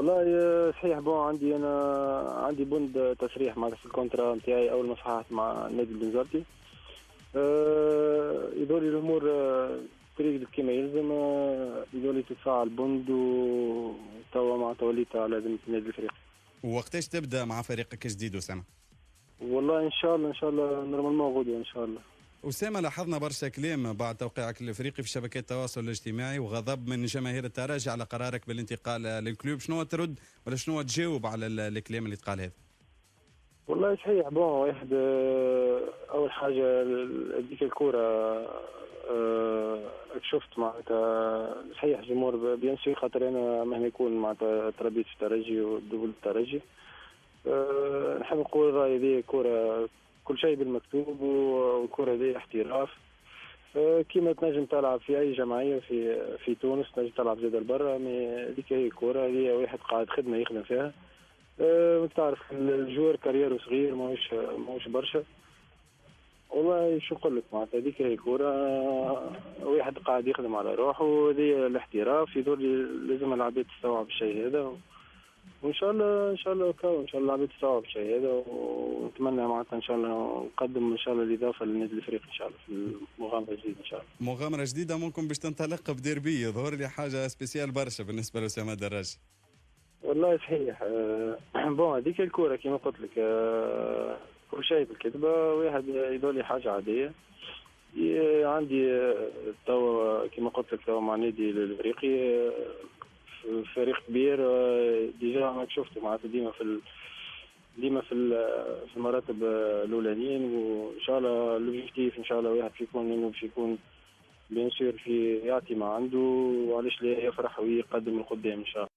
والله صحيح. عندي انا عندي بند تصريح مع في الكونترا نتاعي اول ما صححت مع النادي البنزرتي. يدوري الامور تريد كما يلزم. يدوري تدفع البند وتوا مع توليت على ذمة النادي الافريقي. ووقتاش تبدا مع فريقك الجديد اسامه؟ والله ان شاء الله نورمالمون غدوه ان شاء الله. أسامة، لاحظنا برشا كلام بعد توقيعك الافريقي في شبكات التواصل الاجتماعي وغضب من جماهير الترجي على قرارك بالانتقال للكلوب، شنو ترد ولا شنو تجاوب على الكلام اللي تقال هذا؟ والله صحيح. واحد اول حاجه ديك الكوره شفت معناتها صحيح جمهور بيان سور، خاطر انا مهما يكون معناتها تربيت في الترجي ودبل الترجي. نحب نقول رايي ذي كوره كل شيء بالمكتوب، والكوره ذي احتراف. كيما تنجم تلعب في اي جمعيه في تونس، تنجم تلعب زاد برا. هذيك هي الكوره، هي واحد قاعد خدمه يخدم فيها. تعرف الجوار كاريرو صغير، ماهوش برشا. والله شو نقول لك معناتها هذيك هي الكورة. واحد قاعد يخدم على روحه، وهذه الاحتراف. يدور لازم العباد تستوعب الشيء هذا، وان شاء الله ان شاء الله ان شاء الله العباد تستوعب الشيء هذا. ونتمنى معناتها ان شاء الله نقدم ان شاء الله الاضافه للنادي الافريقي ان شاء الله في المغامره الجديده ان شاء الله. مغامره جديده ممكن باش تنطلق بديربي، يظهر لي حاجه سبيسيال برشا بالنسبه لأسامة دراجي. والله صحيح. هذيك الكورة كما قلت لك. كل شيء بالكذبة. واحد يدولي حاجة عادية. عندي توا كما قلت لك توا مع النادي الافريقي. فريق كبير. ديجا راك شفته معناتها ديما في المراتب الاولانيين. وان شاء الله الاوبجيكتيف ان شاء الله واحد فيكون انه باش يكون بيان سور في يعطي ما عنده، وعلاش لا يفرح ويقدم القدام ان شاء الله.